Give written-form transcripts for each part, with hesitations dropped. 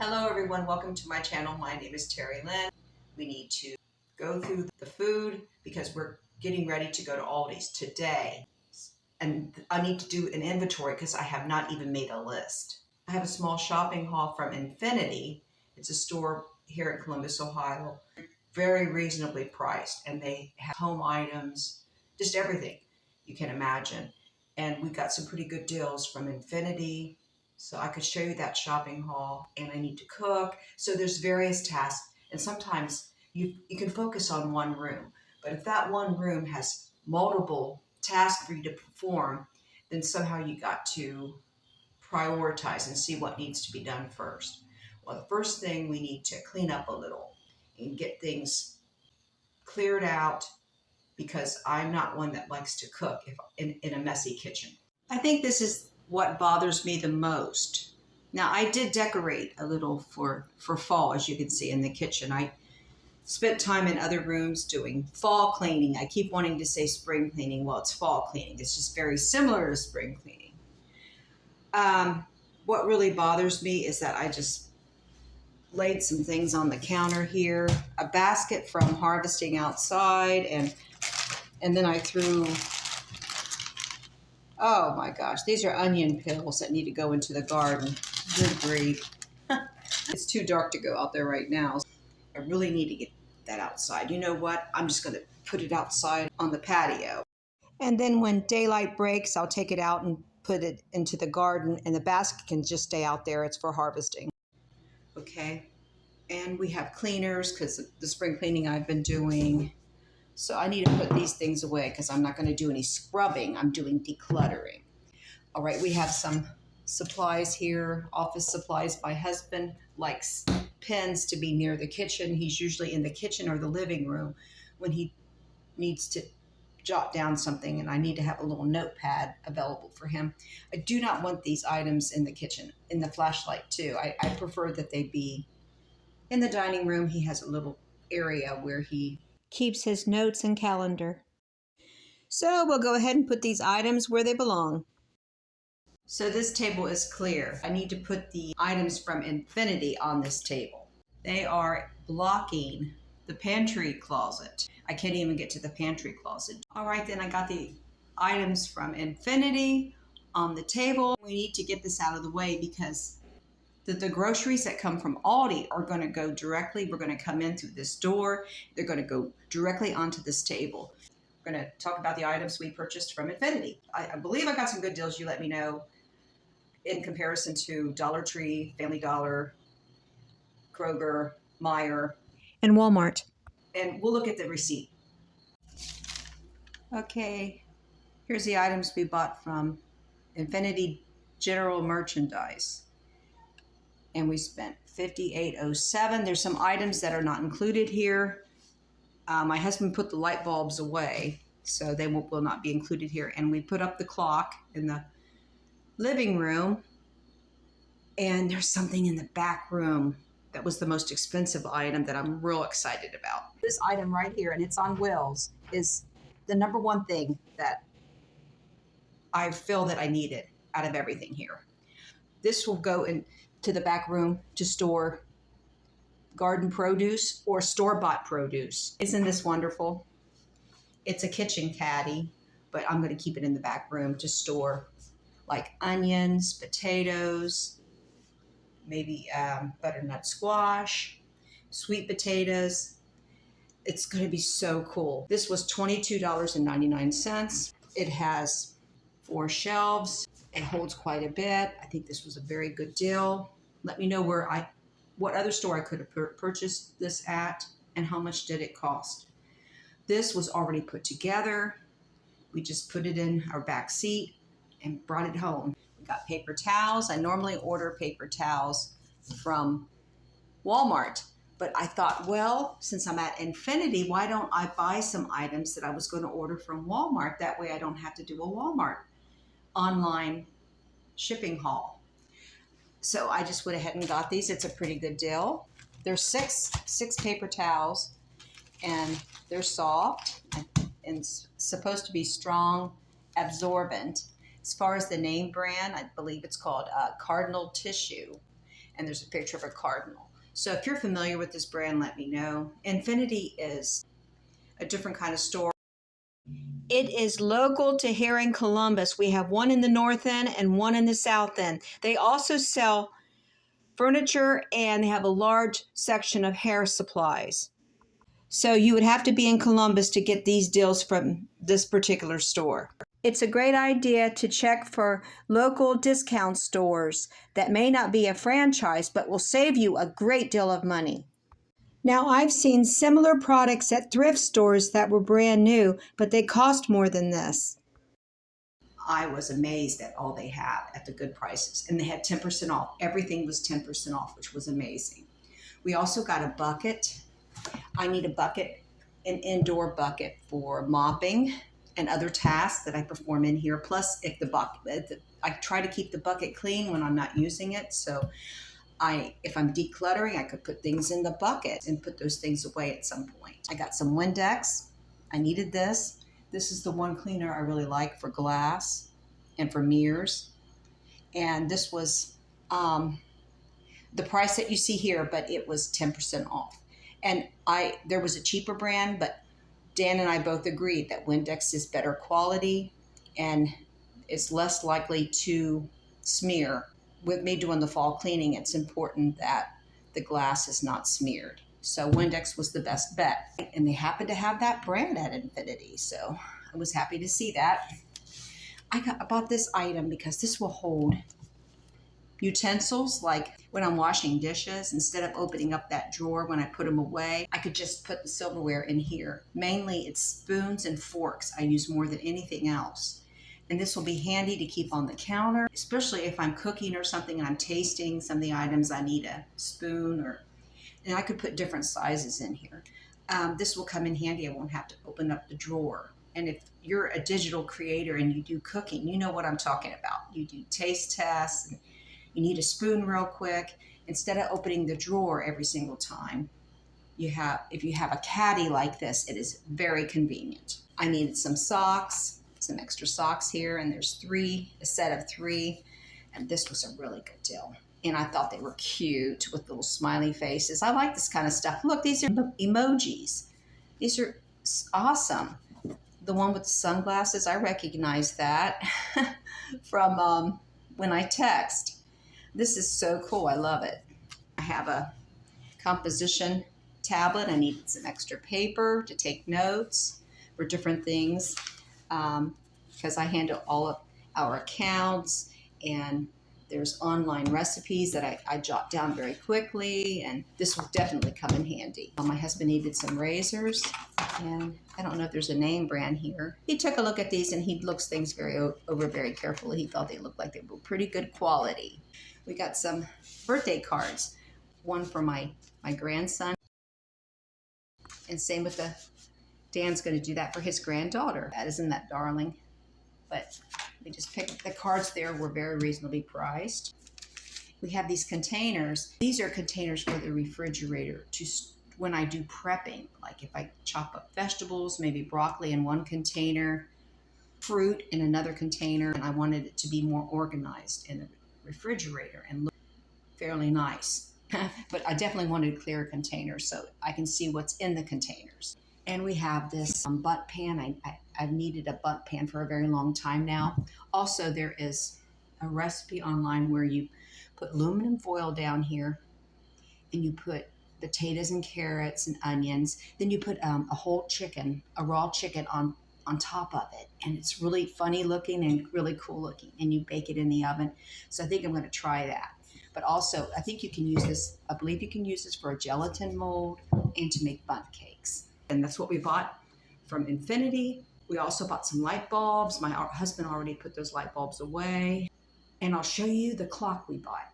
Hello everyone, welcome to my channel. My name is Terry Lynn. We need to go through the food because we're getting ready to go to Aldi's today. And I need to do an inventory because I have not even made a list. I have a small shopping haul from Infinity. It's a store here in Columbus, Ohio. Very reasonably priced, and they have home items, just everything you can imagine. And we got some pretty good deals from Infinity. So I could show you that shopping haul, and I need to cook. So there's various tasks, and sometimes you can focus on one room. But if that one room has multiple tasks for you to perform, then somehow you got to prioritize and see what needs to be done first. Well, the first thing, we need to clean up a little and get things cleared out because I'm not one that likes to cook in a messy kitchen. I think this is what bothers me the most. Now, I did decorate a little for fall, as you can see in the kitchen. I spent time in other rooms doing fall cleaning. I keep wanting to say spring cleaning. Well, it's fall cleaning. It's just very similar to spring cleaning. What really bothers me is that I just laid some things on the counter here, a basket from harvesting outside, and then I threw, oh my gosh, these are onion peels that need to go into the garden. Good grief. It's too dark to go out there right now. I really need to get that outside. You know what? I'm just going to put it outside on the patio. And then when daylight breaks, I'll take it out and put it into the garden, and the basket can just stay out there. It's for harvesting. Okay. And we have cleaners because the spring cleaning I've been doing. So I need to put these things away because I'm not going to do any scrubbing. I'm doing decluttering. All right, we have some supplies here, office supplies. My husband likes pens to be near the kitchen. He's usually in the kitchen or the living room when he needs to jot down something, and I need to have a little notepad available for him. I do not want these items in the kitchen, in the flashlight too. I prefer that they be in the dining room. He has a little area where he keeps his notes and calendar. So we'll go ahead and put these items where they belong. So this table is clear. I need to put the items from Infinity on this table. They are blocking the pantry closet. I can't even get to the pantry closet. All right, then I got the items from Infinity on the table. We need to get this out of the way because the groceries that come from Aldi are going to go directly. We're going to come in through this door. They're going to go directly onto this table. We're going to talk about the items we purchased from Infinity. I believe I got some good deals. You let me know in comparison to Dollar Tree, Family Dollar, Kroger, Meijer, and Walmart. And we'll look at the receipt. Okay, here's the items we bought from Infinity General Merchandise. And we spent $58.07. There's some items that are not included here. My husband put the light bulbs away, so they will not be included here. And we put up the clock in the living room. And there's something in the back room that was the most expensive item that I'm real excited about. This item right here, and it's on wheels, is the number one thing that I feel that I needed out of everything here. This will go into the back room to store garden produce or store-bought produce. Isn't this wonderful? It's a kitchen caddy, but I'm going to keep it in the back room to store like onions, potatoes, maybe butternut squash, sweet potatoes. It's going to be so cool. This was $22.99. It has 4 shelves. It holds quite a bit. I think this was a very good deal. Let me know what other store I could have purchased this at and how much did it cost. This was already put together. We just put it in our back seat and brought it home. We got paper towels. I normally order paper towels from Walmart, but I thought, well, since I'm at Infinity, why don't I buy some items that I was going to order from Walmart? That way I don't have to do a Walmart online shipping haul. So I just went ahead and got these. It's a pretty good deal. There's six paper towels, and they're soft and supposed to be strong, absorbent. As far as the name brand, I believe it's called Cardinal Tissue. and there's a picture of a cardinal. So if you're familiar with this brand, let me know. Infinity is a different kind of store. It is local to here in Columbus. We have one in the north end and one in the south end. They also sell furniture and they have a large section of hair supplies. So you would have to be in Columbus to get these deals from this particular store. It's a great idea to check for local discount stores that may not be a franchise but will save you a great deal of money. Now, I've seen similar products at thrift stores that were brand new, but they cost more than this. I was amazed at all they had at the good prices, and they had 10% off. Everything was 10% off, which was amazing. We also got a bucket. I need a bucket, an indoor bucket for mopping and other tasks that I perform in here. Plus, if the bucket, I try to keep the bucket clean when I'm not using it. So if I'm decluttering, I could put things in the bucket and put those things away at some point. I got some Windex. I needed this. This is the one cleaner I really like for glass and for mirrors. And this was the price that you see here, but it was 10% off. And there was a cheaper brand, but Dan and I both agreed that Windex is better quality and it's less likely to smear. With me doing the fall cleaning, it's important that the glass is not smeared. So Windex was the best bet. And they happened to have that brand at Infinity. So I was happy to see that. I bought this item because this will hold utensils, like when I'm washing dishes, instead of opening up that drawer when I put them away, I could just put the silverware in here. Mainly it's spoons and forks I use more than anything else. And this will be handy to keep on the counter, especially if I'm cooking or something and I'm tasting some of the items. I need a spoon, and I could put different sizes in here. This will come in handy. I won't have to open up the drawer. And if you're a digital creator and you do cooking, you know what I'm talking about. You do taste tests, and you need a spoon real quick. Instead of opening the drawer every single time, if you have a caddy like this, it is very convenient. I needed some socks, some extra socks here, and there's a set of 3, and this was a really good deal. And I thought they were cute with little smiley faces. I like this kind of stuff. Look, these are emojis. These are awesome. The one with the sunglasses, I recognize that from when I text. This is so cool. I love it. I have a composition tablet. I needed some extra paper to take notes for different things because I handle all of our accounts, and there's online recipes that I jot down very quickly, and this will definitely come in handy. My husband needed some razors, and I don't know if there's a name brand here. He took a look at these and he looks things over very carefully. He thought they looked like they were pretty good quality. We got some birthday cards, one for my grandson, and same with Dan's going to do that for his granddaughter. Isn't that darling? But we just picked the cards there were very reasonably priced. We have these containers. These are containers for the refrigerator when I do prepping, like if I chop up vegetables, maybe broccoli in one container, fruit in another container, and I wanted it to be more organized in the refrigerator and look fairly nice. But I definitely wanted clear containers so I can see what's in the containers. And we have this butt pan. I've needed a butt pan for a very long time now. Also, there is a recipe online where you put aluminum foil down here and you put potatoes and carrots and onions. Then you put a whole chicken, a raw chicken on top of it. And it's really funny looking and really cool looking. And you bake it in the oven. So I think I'm going to try that. But also, I think you can use this, I believe you can use this for a gelatin mold and to make bundt cakes. And that's what we bought from Infinity. We also bought some light bulbs. My husband already put those light bulbs away. And I'll show you the clock we bought.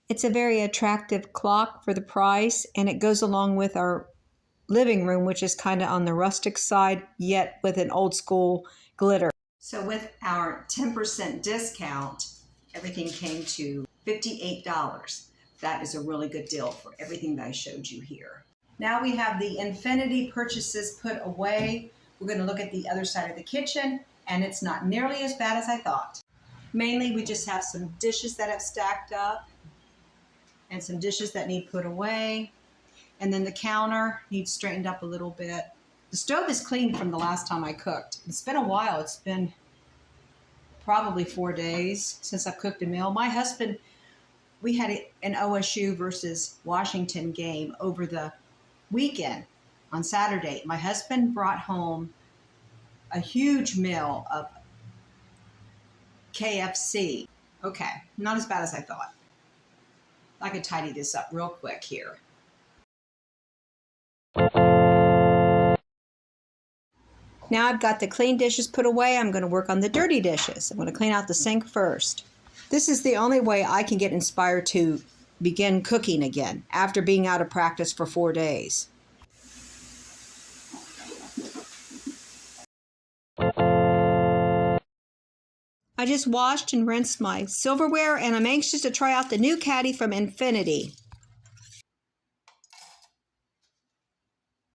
It's a very attractive clock for the price, and it goes along with our living room, which is kind of on the rustic side, yet with an old school glitter. So with our 10% discount, everything came to $58. That is a really good deal for everything that I showed you here. Now we have the Infinity purchases put away. We're going to look at the other side of the kitchen, and it's not nearly as bad as I thought. Mainly, we just have some dishes that have stacked up. and some dishes that need put away. And then the counter needs straightened up a little bit. The stove is clean from the last time I cooked. It's been a while. It's been probably 4 days since I've cooked a meal. My husband, we had an OSU versus Washington game over the weekend on Saturday. My husband brought home a huge meal of KFC. Okay, not as bad as I thought. I could tidy this up real quick here. Now I've got the clean dishes put away. I'm going to work on the dirty dishes. I'm going to clean out the sink first. This is the only way I can get inspired to begin cooking again after being out of practice for 4 days. I just washed and rinsed my silverware, and I'm anxious to try out the new caddy from Infinity.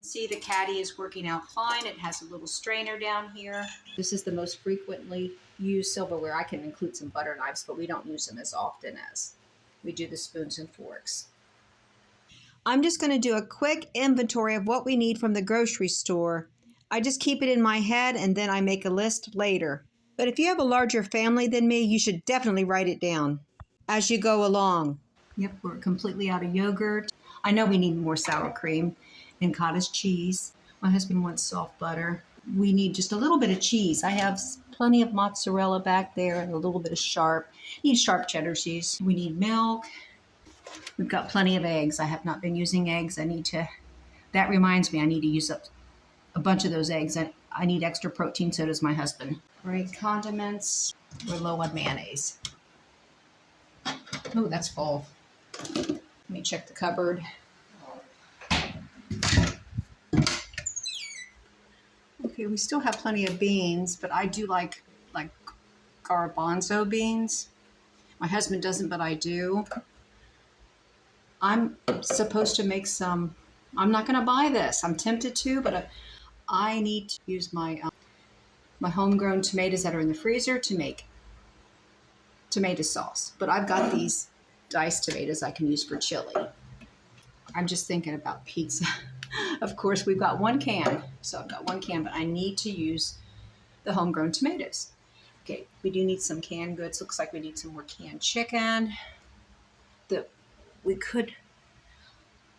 See, the caddy is working out fine. It has a little strainer down here. This is the most frequently used silverware. I can include some butter knives, but we don't use them as often as we do the spoons and forks. I'm just going to do a quick inventory of what we need from the grocery store. I just keep it in my head and then I make a list later. But if you have a larger family than me, you should definitely write it down as you go along. Yep, we're completely out of yogurt. I know we need more sour cream and cottage cheese. My husband wants soft butter. We need just a little bit of cheese. I have plenty of mozzarella back there and a little bit of sharp. We need sharp cheddar cheese. We need milk. We've got plenty of eggs. I have not been using eggs. That reminds me, I need to use up a bunch of those eggs. I need extra protein, so does my husband. Great condiments. We're low on mayonnaise. Oh, that's full. Let me check the cupboard. Okay, we still have plenty of beans, but I do like garbanzo beans. My husband doesn't, but I do. I'm supposed to make some. I'm not going to buy this. I'm tempted to, but I need to use my homegrown tomatoes that are in the freezer to make tomato sauce. But I've got these diced tomatoes I can use for chili. I'm just thinking about pizza. Of course, we've got 1 can, so I've got 1 can, but I need to use the homegrown tomatoes. Okay, we do need some canned goods. Looks like we need some more canned chicken.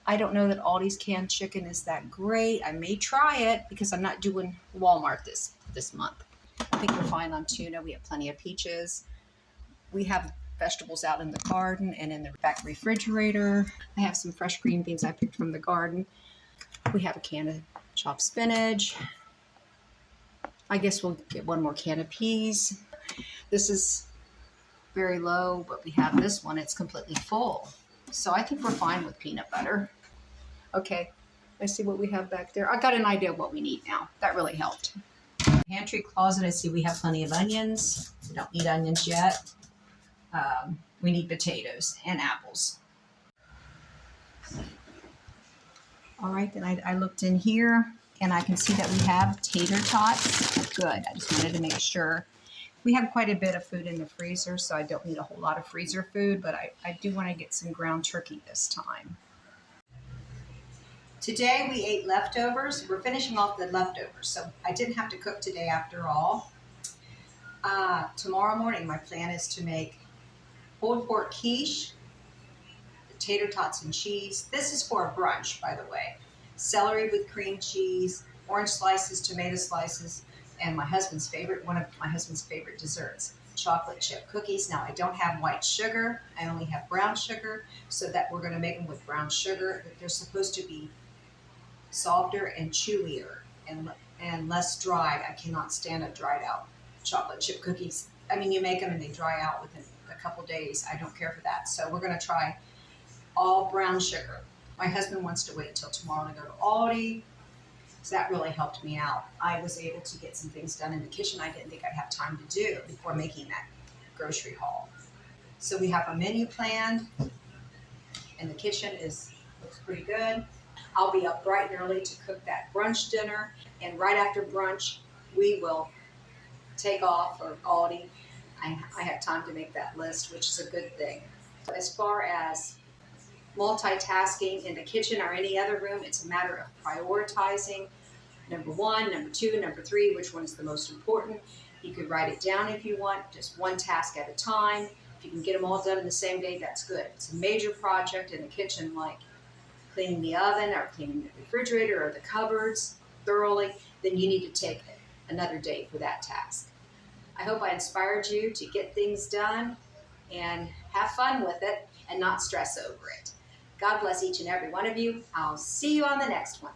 I don't know that Aldi's canned chicken is that great. I may try it because I'm not doing Walmart this month. I think we're fine on tuna. We have plenty of peaches. We have vegetables out in the garden and in the back refrigerator. I have some fresh green beans I picked from the garden. We have a can of chopped spinach. I guess we'll get 1 more can of peas. This is very low, but we have this one. It's completely full. So I think we're fine with peanut butter. Okay, let's see what we have back there. I got an idea of what we need now. That really helped. Pantry closet, I see we have plenty of onions. We don't need onions yet. We need potatoes and apples. All right, then I looked in here and I can see that we have tater tots. Good, I just wanted to make sure. We have quite a bit of food in the freezer, so I don't need a whole lot of freezer food, but I do want to get some ground turkey this time. Today we ate leftovers. We're finishing off the leftovers, so I didn't have to cook today after all. Tomorrow morning, my plan is to make pulled pork quiche, tater tots and cheese. This is for a brunch, by the way. Celery with cream cheese, orange slices, tomato slices, and one of my husband's favorite desserts, chocolate chip cookies. Now, I don't have white sugar. I only have brown sugar, so that we're going to make them with brown sugar. They're supposed to be softer and chewier and less dry. I cannot stand a dried out chocolate chip cookies. I mean, you make them and they dry out within a couple days. I don't care for that. So we're going to try all brown sugar. My husband wants to wait until tomorrow to go to Aldi. So that really helped me out. I was able to get some things done in the kitchen I didn't think I'd have time to do before making that grocery haul. So we have a menu planned and the kitchen looks pretty good. I'll be up bright and early to cook that brunch dinner, and right after brunch we will take off for Aldi. I have time to make that list, which is a good thing. As far as multitasking in the kitchen or any other room. It's a matter of prioritizing. Number one, number two, number three, which one is the most important. You could write it down if you want, just one task at a time. If you can get them all done in the same day, that's good. If it's a major project in the kitchen, like cleaning the oven or cleaning the refrigerator or the cupboards thoroughly, then you need to take another day for that task. I hope I inspired you to get things done and have fun with it and not stress over it. God bless each and every one of you. I'll see you on the next one.